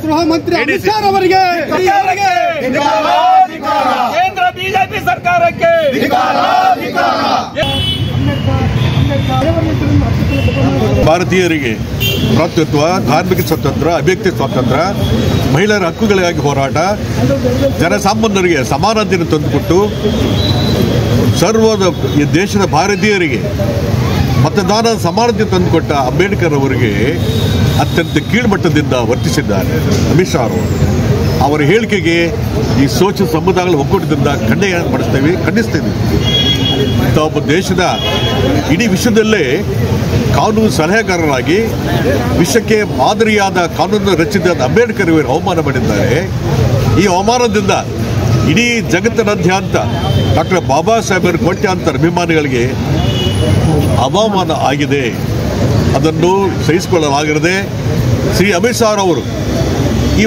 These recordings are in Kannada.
ಗೃಹ ಮಂತ್ರಿ ಅಮಿತ್ ಶಾ ಅವರಿಗೆ ಕೇಂದ್ರ ಬಿಜೆಪಿ ಸರ್ಕಾರಕ್ಕೆ ಭಾರತೀಯರಿಗೆ ಭ್ರಾತೃತ್ವ, ಧಾರ್ಮಿಕ ಸ್ವಾತಂತ್ರ್ಯ, ಅಭಿವ್ಯಕ್ತಿ ಸ್ವಾತಂತ್ರ್ಯ, ಮಹಿಳೆಯರ ಹಕ್ಕುಗಳಿಗಾಗಿ ಹೋರಾಟ, ಜನಸಾಮಾನ್ಯರಿಗೆ ಸಮಾನತೆಯನ್ನು ತಂದುಕೊಟ್ಟು ಸರ್ವದ ಈ ದೇಶದ ಭಾರತೀಯರಿಗೆ ಮತದಾನ ಸಮಾನತೆ ತಂದುಕೊಟ್ಟ ಅಂಬೇಡ್ಕರ್ ಅವರಿಗೆ ಅತ್ಯಂತ ಕೀಳ್ಮಟ್ಟದಿಂದ ವರ್ತಿಸಿದ್ದಾರೆ ಅಮಿತ್ ಶಾ ಅವರು. ಅವರ ಹೇಳಿಕೆಗೆ ಈ ಸೋಷಿಯಲ್ ಸಮುದಾಯಗಳ ಒಕ್ಕೂಟದಿಂದ ಖಂಡಿಸ್ತೇವೆ. ಒಬ್ಬ ದೇಶದ ಇಡೀ ವಿಶ್ವದಲ್ಲೇ ಕಾನೂನು ಸಲಹೆಗಾರರಾಗಿ ವಿಶ್ವಕ್ಕೆ ಮಾದರಿಯಾದ ಕಾನೂನು ರಚಿಸಿದ ಅಂಬೇಡ್ಕರ್ ಅವರು ಅವಮಾನ ಮಾಡಿದ್ದಾರೆ. ಈ ಅವಮಾನದಿಂದ ಇಡೀ ಜಗತ್ತಿನಾದ್ಯಂತ ಡಾಕ್ಟರ್ ಬಾಬಾ ಸಾಹೇಬರ ಕೋಟ್ಯಾಂತರ ಅಭಿಮಾನಿಗಳಿಗೆ ಅವಮಾನ ಆಗಿದೆ. ಅದನ್ನು ಸಹಿಸಿಕೊಳ್ಳಲಾಗದೆ ಶ್ರೀ ಅಮಿತ್ ಶಾ ಅವರು ಈ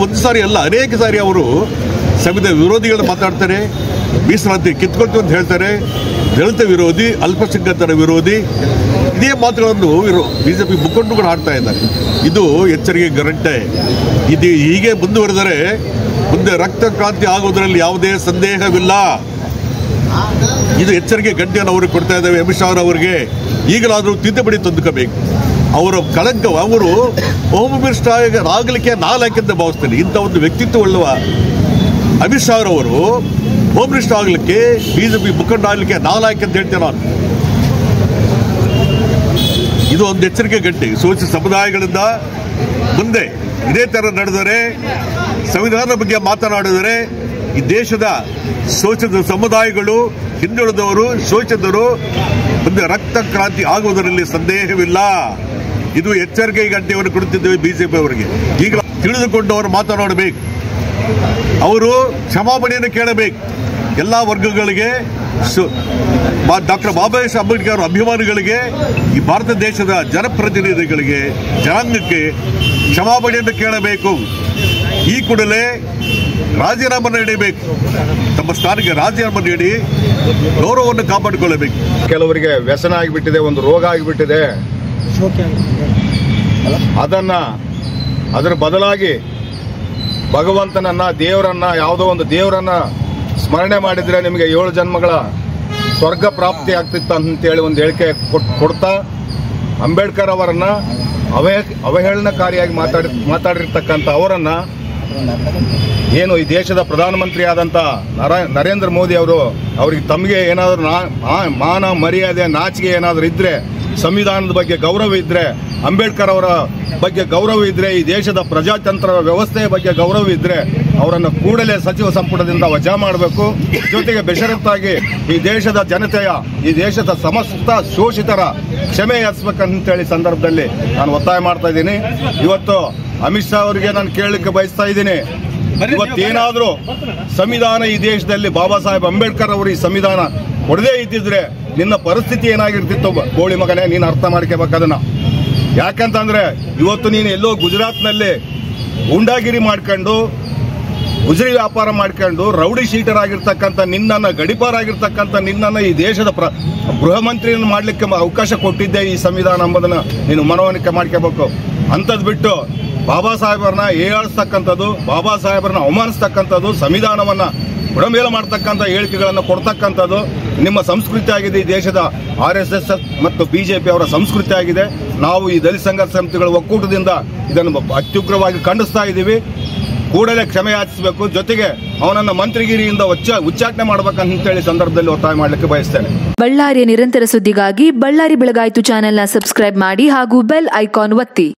ಒಂದು ಸಾರಿ ಅಲ್ಲ, ಅನೇಕ ಸಾರಿ ಅವರು ಸಂವಿಧಾನ ವಿರೋಧಿಗಳು ಮಾತಾಡ್ತಾರೆ, ಮೀಸಲಾತಿ ಕಿತ್ಕೊಳ್ತೀವಿ ಅಂತ ಹೇಳ್ತಾರೆ, ದಲಿತ ವಿರೋಧಿ, ಅಲ್ಪಸಂಖ್ಯಾತರ ವಿರೋಧಿ, ಇದೇ ಮಾತುಗಳನ್ನು ಬಿಜೆಪಿ ಮುಖಂಡರುಗಳು ಆಡ್ತಾ ಇದ್ದಾರೆ. ಇದು ಎಚ್ಚರಿಕೆ ಗಂಟೆ. ಇದು ಹೀಗೆ ಮುಂದುವರೆದರೆ ಮುಂದೆ ರಕ್ತ ಕ್ರಾಂತಿ ಆಗುವುದರಲ್ಲಿ ಯಾವುದೇ ಸಂದೇಹವಿಲ್ಲ. ಇದು ಎಚ್ಚರಿಕೆ ಗಂಟೆಯನ್ನು ಅವ್ರಿಗೆ ಕೊಡ್ತಾ ಇದ್ದೇವೆ ಅಮಿತ್ ಶಾ ಅವರಿಗೆ. ಈಗಲಾದರೂ ತಿದ್ದುಪಡಿ ತಂದುಕೋಬೇಕು. ಅವರ ಕಳಂಕ, ಅವರು ಹೋಮ್ ಮಿನಿಸ್ಟರ್ ಆಗಲಿಕ್ಕೆ ನಾಲ್ಕೆಂತ ಭಾವಿಸ್ತೇನೆ. ಇಂಥ ಒಂದು ವ್ಯಕ್ತಿತ್ವ ಉಳ್ಳುವ ಅಮಿತ್ ಶಾ ಅವರು ಹೋಮ್ ಮಿನಿಸ್ಟರ್ ಆಗಲಿಕ್ಕೆ, ಬಿಜೆಪಿ ಮುಖಂಡ ಆಗಲಿಕ್ಕೆ ನಾಲ್ಕು ಅಂತ ಹೇಳ್ತೇನೆ ನಾನು. ಇದು ಒಂದು ಎಚ್ಚರಿಕೆ ಗಂಟೆ. ಸೋಷಿಯಲ್ ಸಮುದಾಯಗಳಿಂದ ಮುಂದೆ ಇದೇ ಥರ ನಡೆದರೆ, ಸಂವಿಧಾನದ ಬಗ್ಗೆ ಮಾತನಾಡಿದರೆ ಈ ದೇಶದ ಶೋಷಿತ ಸಮುದಾಯಗಳು, ಹಿಂದುಳಿದವರು, ಶೋಷಿತರು ಮುಂದೆ ರಕ್ತ ಕ್ರಾಂತಿ ಆಗುವುದರಲ್ಲಿ ಸಂದೇಹವಿಲ್ಲ. ಇದು ಎಚ್ಚರಿಕೆ ಗಂಟೆಯನ್ನು ಕೊಡುತ್ತಿದ್ದೇವೆ ಬಿಜೆಪಿ ಅವರಿಗೆ. ಈಗ ತಿಳಿದುಕೊಂಡು ಅವರು ಮಾತನಾಡಬೇಕು, ಅವರು ಕ್ಷಮಾಪಣೆಯನ್ನು ಕೇಳಬೇಕು. ಎಲ್ಲ ವರ್ಗಗಳಿಗೆ, ಡಾಕ್ಟರ್ ಬಾಬಾ ಸಾಹೇಬ್ ಅಂಬೇಡ್ಕರ್ ಅಭಿಮಾನಿಗಳಿಗೆ, ಈ ಭಾರತ ದೇಶದ ಜನಪ್ರತಿನಿಧಿಗಳಿಗೆ, ಜನಾಂಗಕ್ಕೆ ಕ್ಷಮಾಪಣೆಯನ್ನು ಕೇಳಬೇಕು. ಈ ಕೂಡಲೇ ರಾಜೀನಾಮೆ ನೀಡಬೇಕು. ತಮ್ಮ ಸ್ಥಾನಕ್ಕೆ ರಾಜೀನಾಮೆ ನೀಡಿ ಗೌರವವನ್ನು ಕಾಪಾಡಿಕೊಳ್ಳಬೇಕು. ಕೆಲವರಿಗೆ ವ್ಯಸನ ಆಗಿಬಿಟ್ಟಿದೆ, ಒಂದು ರೋಗ ಆಗಿಬಿಟ್ಟಿದೆ. ಅದರ ಬದಲಾಗಿ ಭಗವಂತನನ್ನ, ದೇವರನ್ನ, ಯಾವುದೋ ಒಂದು ದೇವರನ್ನ ಸ್ಮರಣೆ ಮಾಡಿದ್ರೆ ನಿಮಗೆ 7 ಜನ್ಮಗಳ ಸ್ವರ್ಗ ಪ್ರಾಪ್ತಿ ಆಗ್ತಿತ್ತು ಅಂತೇಳಿ ಒಂದು ಹೇಳಿಕೆ ಕೊಡ್ತಾ ಅಂಬೇಡ್ಕರ್ ಅವರನ್ನ ಅವಹೇಳನಕಾರಿಯಾಗಿ ಮಾತಾಡಿರ್ತಕ್ಕಂಥ ಅವರನ್ನ ಏನು ಈ ದೇಶದ ಪ್ರಧಾನಮಂತ್ರಿ ಆದಂತ ನರೇಂದ್ರ ಮೋದಿ ಅವ್ರಿಗೆ ತಮಗೆ ಏನಾದರೂ ಮಾನ ಮರ್ಯಾದೆ ನಾಚಿಕೆ ಏನಾದರೂ ಇದ್ರೆ, ಸಂವಿಧಾನದ ಬಗ್ಗೆ ಗೌರವ ಇದ್ರೆ, ಅಂಬೇಡ್ಕರ್ ಅವರ ಬಗ್ಗೆ ಗೌರವ ಇದ್ರೆ, ಈ ದೇಶದ ಪ್ರಜಾತಂತ್ರ ವ್ಯವಸ್ಥೆಯ ಬಗ್ಗೆ ಗೌರವ ಇದ್ರೆ ಅವರನ್ನು ಕೂಡಲೇ ಸಚಿವ ಸಂಪುಟದಿಂದ ವಜಾ ಮಾಡಬೇಕು. ಜೊತೆಗೆ ಬೇಷರತ್ತಾಗಿ ಈ ದೇಶದ ಜನತೆಯ, ಈ ದೇಶದ ಸಮಸ್ತ ಶೋಷಿತರ ಕ್ಷಮೆ ಯಾಚಿಸಬೇಕಂತೇಳಿ ಸಂದರ್ಭದಲ್ಲಿ ನಾನು ಒತ್ತಾಯ ಮಾಡ್ತಾ ಇದ್ದೀನಿ. ಇವತ್ತು ಅಮಿತ್ ಶಾ ಅವರಿಗೆ ನಾನು ಕೇಳಲಿಕ್ಕೆ ಬಯಸ್ತಾ ಇದ್ದೀನಿ, ಇವತ್ತೇನಾದ್ರೂ ಸಂವಿಧಾನ ಈ ದೇಶದಲ್ಲಿ ಬಾಬಾ ಸಾಹೇಬ್ ಅಂಬೇಡ್ಕರ್ ಅವರು ಈ ಸಂವಿಧಾನ ಕೊಡದೇ ಇದ್ದಿದ್ರೆ ನಿನ್ನ ಪರಿಸ್ಥಿತಿ ಏನಾಗಿರ್ತಿತ್ತು ಗೋಳಿ ಮಗನೇ, ನೀನು ಅರ್ಥ ಮಾಡ್ಕೋಬೇಕು ಅದನ್ನ. ಯಾಕಂತಂದ್ರೆ ಇವತ್ತು ನೀನು ಎಲ್ಲೋ ಗುಜರಾತ್ನಲ್ಲಿ ಗೂಂಡಾಗಿರಿ ಮಾಡ್ಕೊಂಡು, ಗುಜರಿ ವ್ಯಾಪಾರ ಮಾಡ್ಕೊಂಡು, ರೌಡಿ ಶೀಟರ್ ಆಗಿರ್ತಕ್ಕಂಥ ನಿನ್ನನ್ನು, ಗಡಿಪಾರಾಗಿರ್ತಕ್ಕಂಥ ನಿನ್ನನ್ನು ಈ ದೇಶದ ಗೃಹ ಮಂತ್ರಿಯನ್ನು ಮಾಡಲಿಕ್ಕೆ ಅವಕಾಶ ಕೊಟ್ಟಿದ್ದೆ ಈ ಸಂವಿಧಾನ ಎಂಬುದನ್ನು ನೀನು ಮನವರಿಕೆ ಮಾಡ್ಕೋಬೇಕು. ಅಂಥದ್ದು ಬಿಟ್ಟು ಬಾಬಾ ಸಾಹೇಬರನ್ನ ಏಳಿಸ್ತಕ್ಕಂಥದ್ದು, ಬಾಬಾ ಸಾಹೇಬರನ್ನ ಅವಮಾನಿಸ್ತಕ್ಕಂಥದ್ದು, ಸಂವಿಧಾನವನ್ನ ಬುಡಮೇಲು ಮಾಡ್ತಕ್ಕಂಥ ಹೇಳಿಕೆಗಳನ್ನು ಕೊಡ್ತಕ್ಕಂಥದ್ದು ನಿಮ್ಮ ಸಂಸ್ಕೃತಿ ಆಗಿದೆ. ಈ ದೇಶದ RSS ಮತ್ತು ಬಿಜೆಪಿ ಅವರ ಸಂಸ್ಕೃತಿ ಆಗಿದೆ. ನಾವು ಈ ದಲಿತ ಸಂಘರ್ಷ ಸಮಿತಿಗಳ ಒಕ್ಕೂಟದಿಂದ ಇದನ್ನು ಅತ್ಯುಗ್ರವಾಗಿ ಖಂಡಿಸ್ತಾ ಇದ್ದೀವಿ. ಕೂಡಲೇ ಕ್ಷಮೆ ಯಾಚಿಸಬೇಕು. ಜೊತೆಗೆ ಅವನನ್ನ ಮಂತ್ರಿಗಿರಿಯಿಂದ ಉಚ್ಚಾಟನೆ ಮಾಡಬೇಕಂತೇಳಿ ಸಂದರ್ಭದಲ್ಲಿ ಒತ್ತಾಯ ಮಾಡಲಿಕ್ಕೆ ಬಯಸ್ತೇನೆ. ಬಳ್ಳಾರಿಯ ನಿರಂತರ ಸುದ್ದಿಗಾಗಿ ಬಳ್ಳಾರಿ ಬೆಳಗಾಯಿತು ಚಾನೆಲ್ನ ಸಬ್ಸ್ಕ್ರೈಬ್ ಮಾಡಿ ಹಾಗೂ ಬೆಲ್ ಐಕಾನ್ ಒತ್ತಿ.